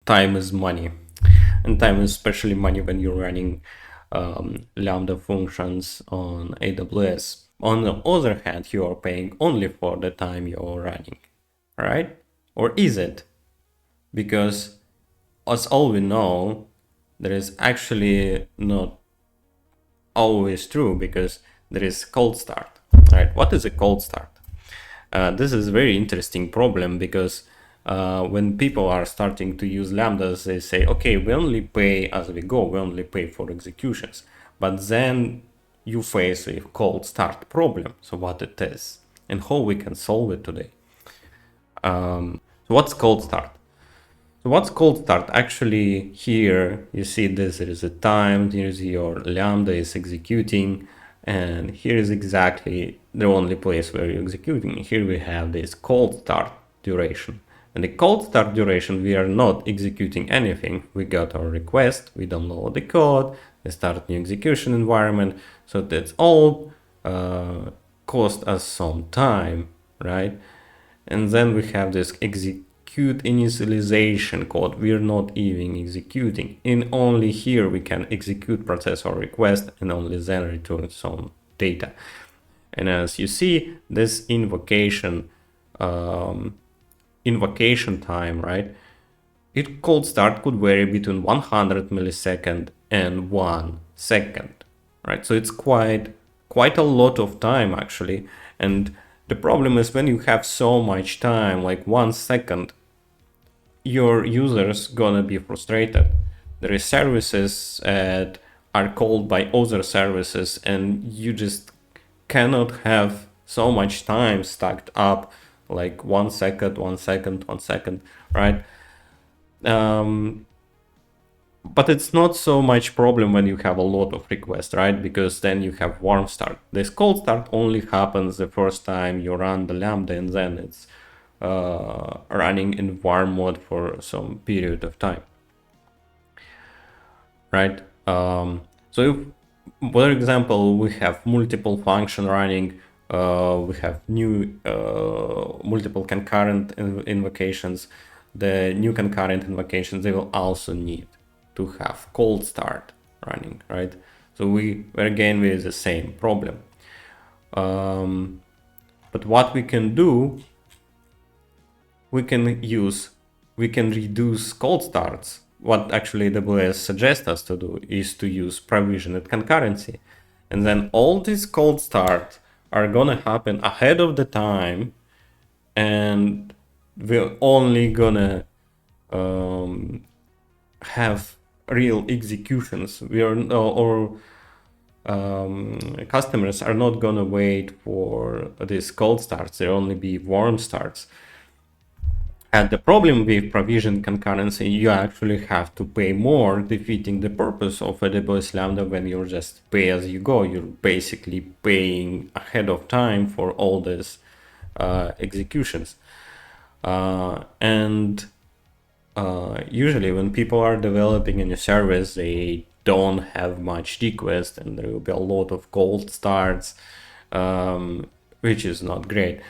time is money, and time is especially money when you're running lambda functions on AWS. On the other hand, you are paying only for the time you're running, right? Or is it? Because as all we know, there is actually not always true, because there is cold start, right? What is a cold start? This is a very interesting problem, because when people are starting to use lambdas, they say, okay, we only pay as we go, we only pay for executions. But then you face a cold start problem. So what it is and how we can solve it today. So what's cold start? So what's cold start? Actually, here you see this, there is a time, here's your lambda is executing, and here is exactly the only place where you're executing. Here we have this cold start duration. And the cold start duration, we are not executing anything. We got our request, we download the code, we start new execution environment. So that's all cost us some time, right? And then we have this execute initialization code. We're not even executing. In only here we can execute process or request, and only then return some data. And as you see, this invocation time, right? It cold start could vary between 100 millisecond and 1 second, right? So it's quite a lot of time actually. And the problem is when you have so much time, like 1 second, your users gonna be frustrated. There is services that are called by other services, and you just cannot have so much time stacked up, like 1 second, 1 second, 1 second, right? But it's not so much problem when you have a lot of requests, right? Because then you have warm start. This cold start only happens the first time you run the lambda, and then it's running in warm mode for some period of time, right? So if, for example, we have multiple function running, we have new multiple concurrent invocations. The new concurrent invocations, they will also need to have cold start running, right? So we're again with the same problem. But what we can do, we can reduce cold starts. What actually AWS suggests us to do is to use provisioned concurrency. And then all these cold starts are gonna happen ahead of the time, and we're only gonna have real executions. We are customers are not gonna wait for these cold starts. There only be warm starts. And the problem with provision concurrency, you actually have to pay more, defeating the purpose of AWS Lambda. When you're just pay as you go, you're basically paying ahead of time for all these executions. Usually when people are developing a new service, they don't have much request, and there will be a lot of cold starts, which is not great.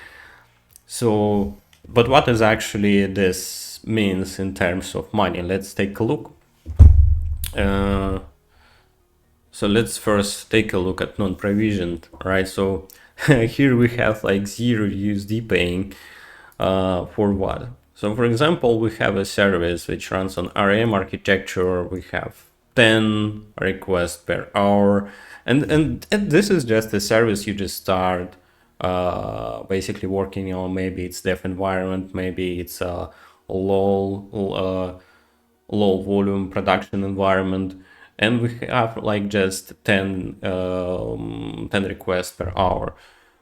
So, but what is actually this means in terms of money? Let's take a look. So let's first take a look at non-provisioned, right? So here we have like 0 USD paying for what? So for example, we have a service which runs on RM architecture. We have 10 requests per hour. And this is just a service you just start basically working on. Maybe it's dev environment, maybe it's a low volume production environment. And we have like just 10 requests per hour,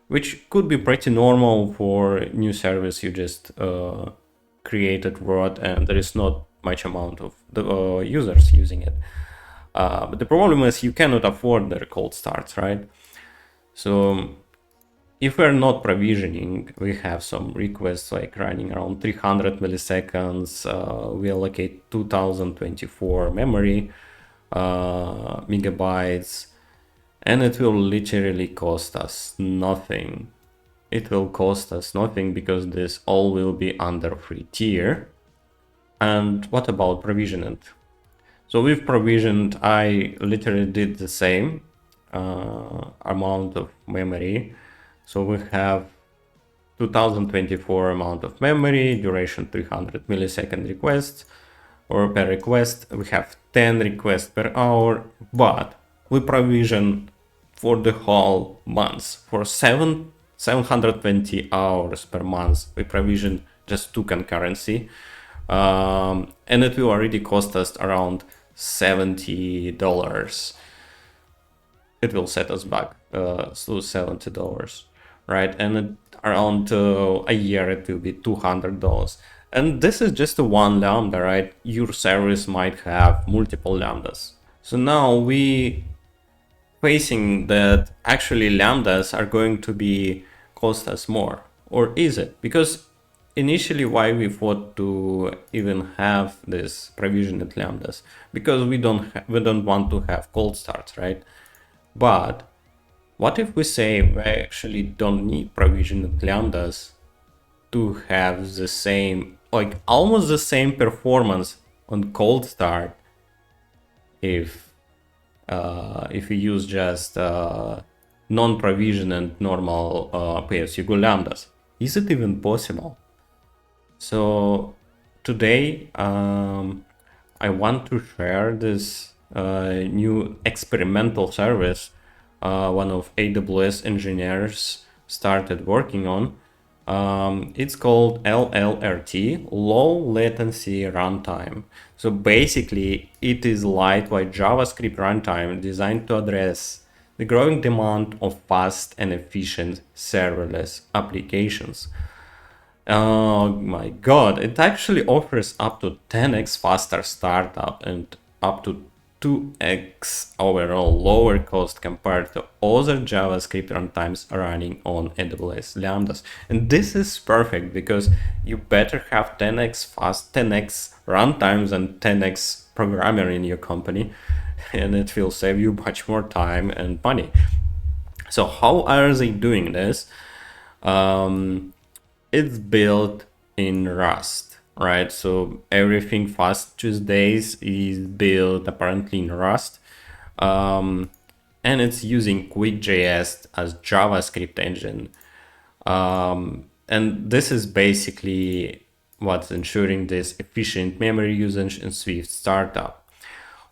which could be pretty normal for new service you just created, wrote, and there is not much amount of the users using it. But the problem is you cannot afford the cold starts, right? So if we're not provisioning, we have some requests like running around 300 milliseconds. We allocate 2024 memory megabytes, and it will literally cost us nothing. It will cost us nothing because this all will be under free tier. And what about provisioning? So with provisioned, I literally did the same amount of memory. So we have 2024 amount of memory, duration 300 millisecond requests or per request. We have 10 requests per hour, but we provision for the whole month for 720 hours per month. We provision just two concurrency, and it will already cost us around $70. It will set us back to $70, right? And around a year it will be $200. And this is just a one lambda, right? Your service might have multiple lambdas. So now we facing that actually lambdas are going to be cost us more, or is it? Because initially why we thought to even have this provisioned lambdas, because we don't want to have cold starts, right? But what if we say we actually don't need provisioned lambdas to have the same, like almost the same performance on cold start if we use just non-provisioned and normal pay-as-you-go lambdas? Is it even possible? So today I want to share this new experimental service one of AWS engineers started working on. It's called LLRT, low latency runtime. So basically it is lightweight JavaScript runtime designed to address the growing demand of fast and efficient serverless applications. Oh my god, it actually offers up to 10x faster startup and up to 2x overall lower cost compared to other JavaScript runtimes running on AWS Lambdas. And this is perfect because you better have 10x fast, 10x runtimes and 10x programmer in your company, and it will save you much more time and money. So how are they doing this? It's built in Rust, right? So everything Fast Tuesdays is built apparently in Rust. And it's using QuickJS as JavaScript engine. And this is basically what's ensuring this efficient memory usage and Swift startup.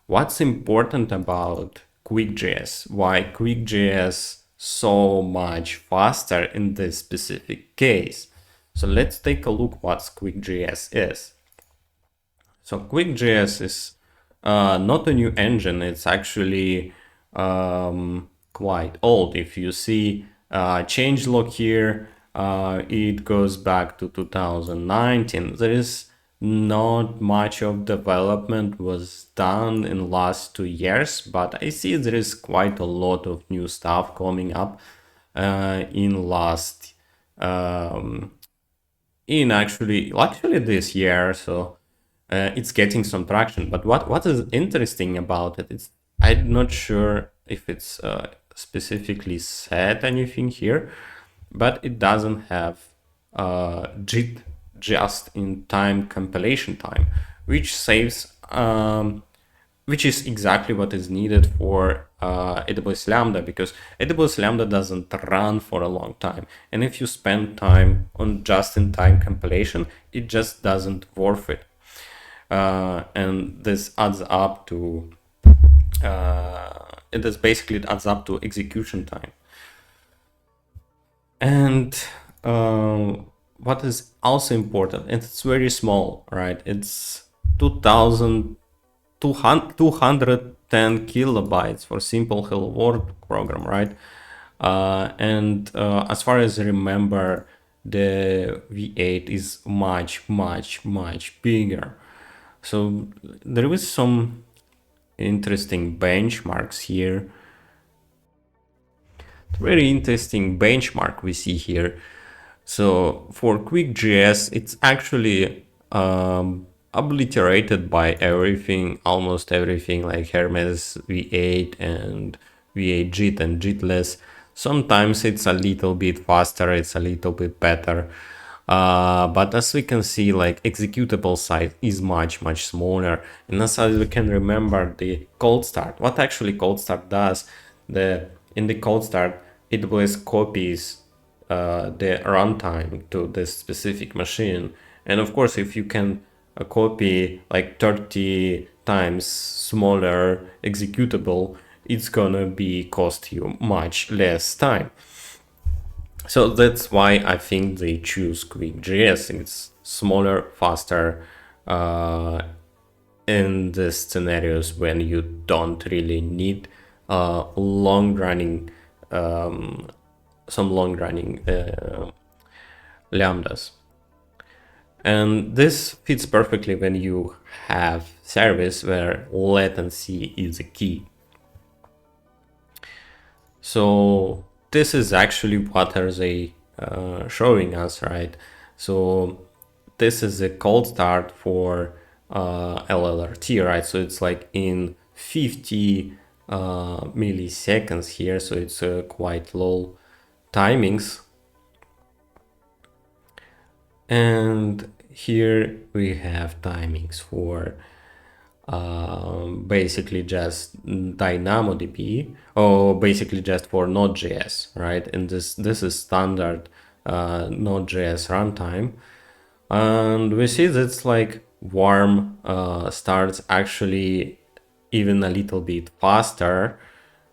What's important about QuickJS? Why QuickJS so much faster in this specific case? So let's take a look what QuickJS is. So QuickJS is not a new engine. It's actually quite old. If you see changelog here, it goes back to 2019. There is not much of development was done in last 2 years, but I see there is quite a lot of new stuff coming up in last in actually this year. So it's getting some traction. But what is interesting about it is I'm not sure if it's specifically said anything here, but it doesn't have JIT, just in time compilation time, which saves which is exactly what is needed for AWS Lambda, because AWS Lambda doesn't run for a long time. And if you spend time on just-in-time compilation, it just doesn't worth it. And this adds up to, it adds up to execution time. And what is also important, and it's very small, right? It's 210 kilobytes for simple hello world program, right? And as far as I remember, the V8 is much bigger. So there is some interesting benchmarks here. Very interesting benchmark we see here. So for QuickJS, it's actually obliterated by everything, almost everything, like Hermes V8 and V8 JIT and JITless. Sometimes it's a little bit faster, it's a little bit better. But as we can see, like executable size is much smaller. And as we can remember the cold start, what actually cold start does, in the cold start, AWS copies the runtime to this specific machine. And of course, if you can copy like 30 times smaller executable, it's gonna be cost you much less time. So that's why I think they choose Quick.js. It's smaller, faster, in the scenarios when you don't really need long-running, some long-running lambdas. And this fits perfectly when you have service where latency is a key. So this is actually what are they showing us, right? So this is a cold start for LLRT, right? So it's like in 50 milliseconds here, so it's quite low timings. And here we have timings for basically just DynamoDB, or basically just for Node.js, right? And this is standard Node.js runtime. And we see that's like warm starts actually even a little bit faster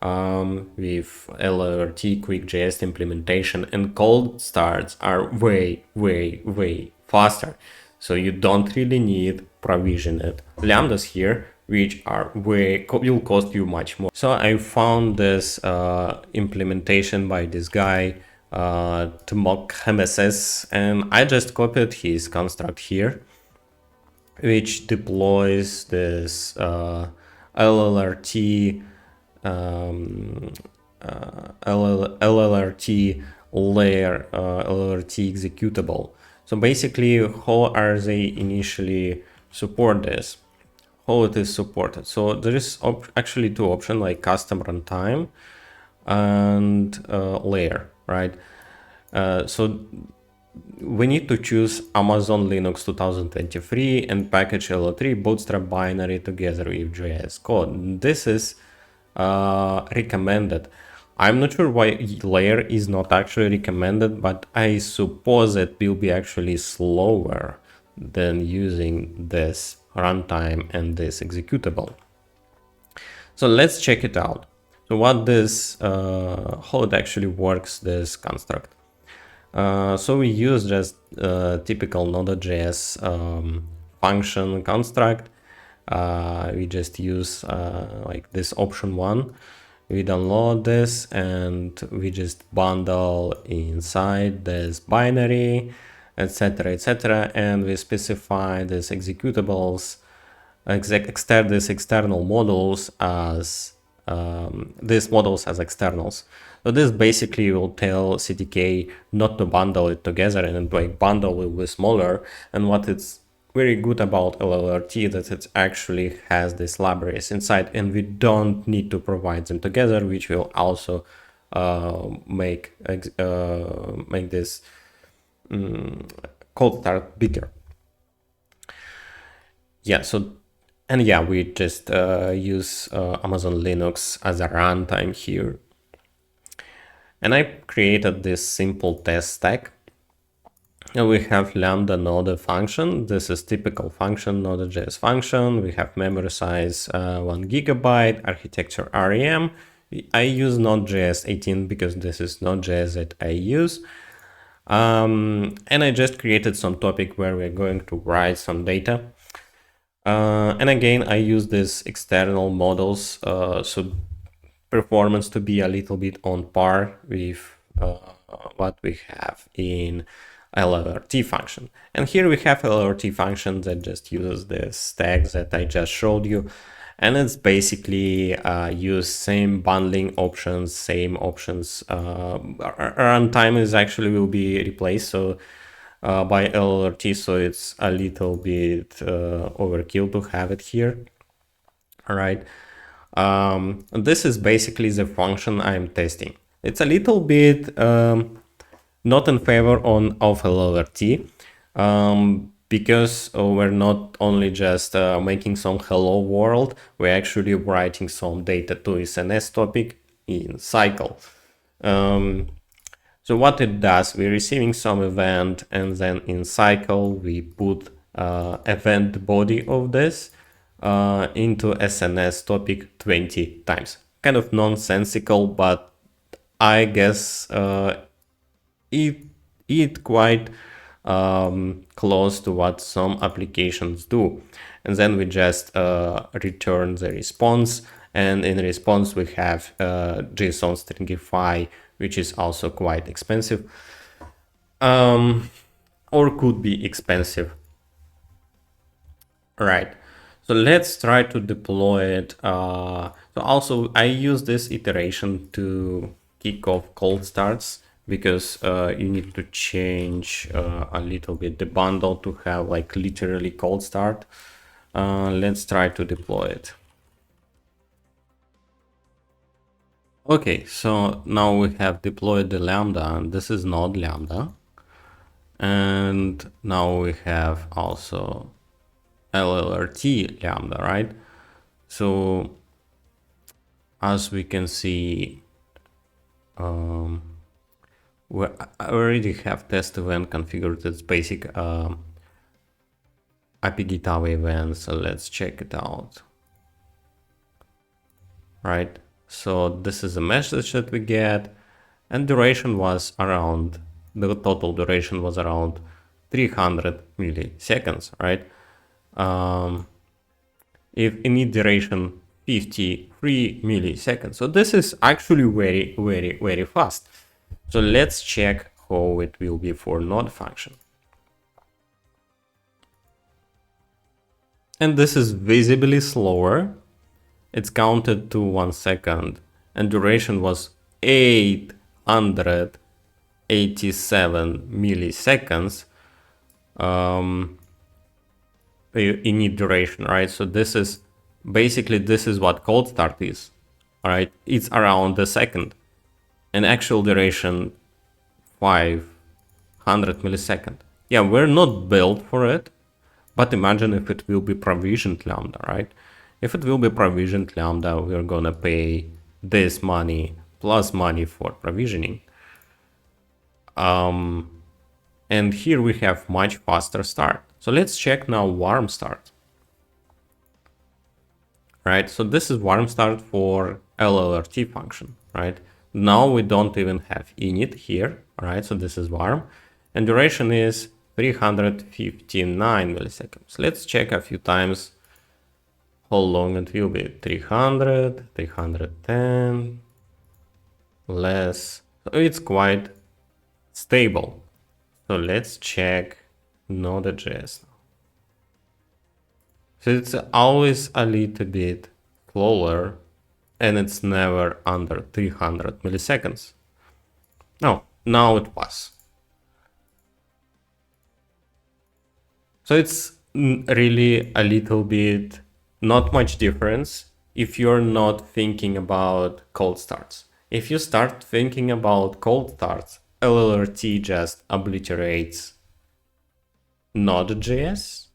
with LLRT Quick.js implementation, and cold starts are way faster. So you don't really need provisioned lambdas here, which are will cost you much more. So I found this implementation by this guy to mock MSS, and I just copied his construct here, which deploys this LLRT LLRT layer, LLRT executable. So basically, how are they initially support this? How it is supported? So there is actually two options, like custom runtime and layer, right? So we need to choose Amazon Linux 2023 and package LLRT bootstrap binary together with JS code. This is recommended. I'm not sure why layer is not actually recommended, but I suppose it will be actually slower than using this runtime and this executable. So let's check it out. So what this, how it actually works, this construct. So we use just typical Node.js function construct. We just use like this option one. We download this and we just bundle inside this binary, etc., and we specify this executables, extend these external models as these models as externals. So this basically will tell CTK not to bundle it together, and like bundle will be smaller. And what it's very good about LLRT that it actually has these libraries inside, and we don't need to provide them together, which will also make this cold start bigger. Yeah, so and yeah, we just use Amazon Linux as a runtime here. And I created this simple test stack. And we have lambda node function. This is typical function, Node.js function. We have memory size 1 gigabyte, architecture REM. I use Node.js 18 because this is Node.js that I use. And I just created some topic where we're going to write some data. And again, I use these external models, so performance to be a little bit on par with what we have in LLRT function. And here we have LLRT function that just uses the stacks that I just showed you. And it's basically use same bundling options, same options. Runtime is actually will be replaced by LLRT, so it's a little bit overkill to have it here. All right. This is basically the function I'm testing. It's a little bit not in favor of LLRT, because we're not only just making some hello world, we're actually writing some data to SNS topic in cycle. So what it does, we're receiving some event, and then in cycle we put event body of this into SNS topic 20 times. Kind of nonsensical, but I guess it quite close to what some applications do. And then we just return the response, and in response we have JSON stringify, which is also quite expensive, or could be expensive. Right. So let's try to deploy it. So also I use this iteration to kick off cold starts, because you need to change a little bit the bundle to have like literally cold start. Let's try to deploy it. Okay, so now we have deployed the lambda, and this is not lambda. And now we have also LLRT lambda, right? So as we can see, we already have test event configured as basic API GitHub event. So let's check it out. Right. So this is a message that we get, and duration was around, the total duration was around 300 milliseconds, right? If init duration 53 milliseconds. So this is actually very, very, very fast. So let's check how it will be for node function. And this is visibly slower. It's counted to 1 second, and duration was 887 milliseconds. Init duration, right? So this is basically, this is what cold start is, all right? It's around a second, and actual duration 500 milliseconds. Yeah, we're not built for it, but imagine if it will be provisioned lambda, right? If it will be provisioned lambda, we're gonna pay this money plus money for provisioning. And here we have much faster start. So let's check now warm start. Right, so this is warm start for LLRT function, right? Now we don't even have init here, right? So this is warm, and duration is 359 milliseconds. Let's check a few times how long it will be. 300, 310, less. So it's quite stable. So let's check Node.js. So it's always a little bit slower, and it's never under 300 milliseconds. No, now it was. So it's really a little bit, not much difference if you're not thinking about cold starts. If you start thinking about cold starts, LLRT just obliterates Node.js.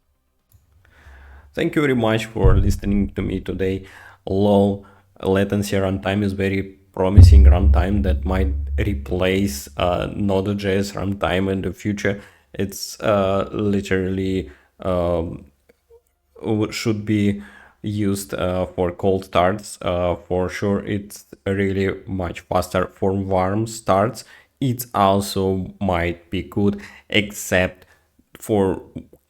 Thank you very much for listening to me today. Low latency runtime is very promising runtime that might replace Node.js runtime in the future. It's literally should be used for cold starts. For sure, it's really much faster for warm starts. It also might be good, except for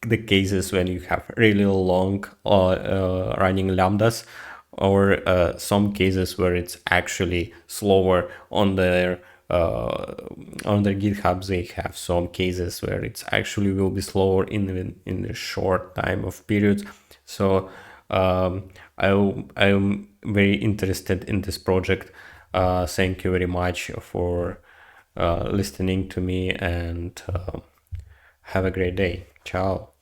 the cases when you have really long running lambdas, or some cases where it's actually slower on their GitHub. They have some cases where it's actually will be slower in a short time of periods. So I'm very interested in this project. Thank you very much for listening to me, and have a great day. Ciao.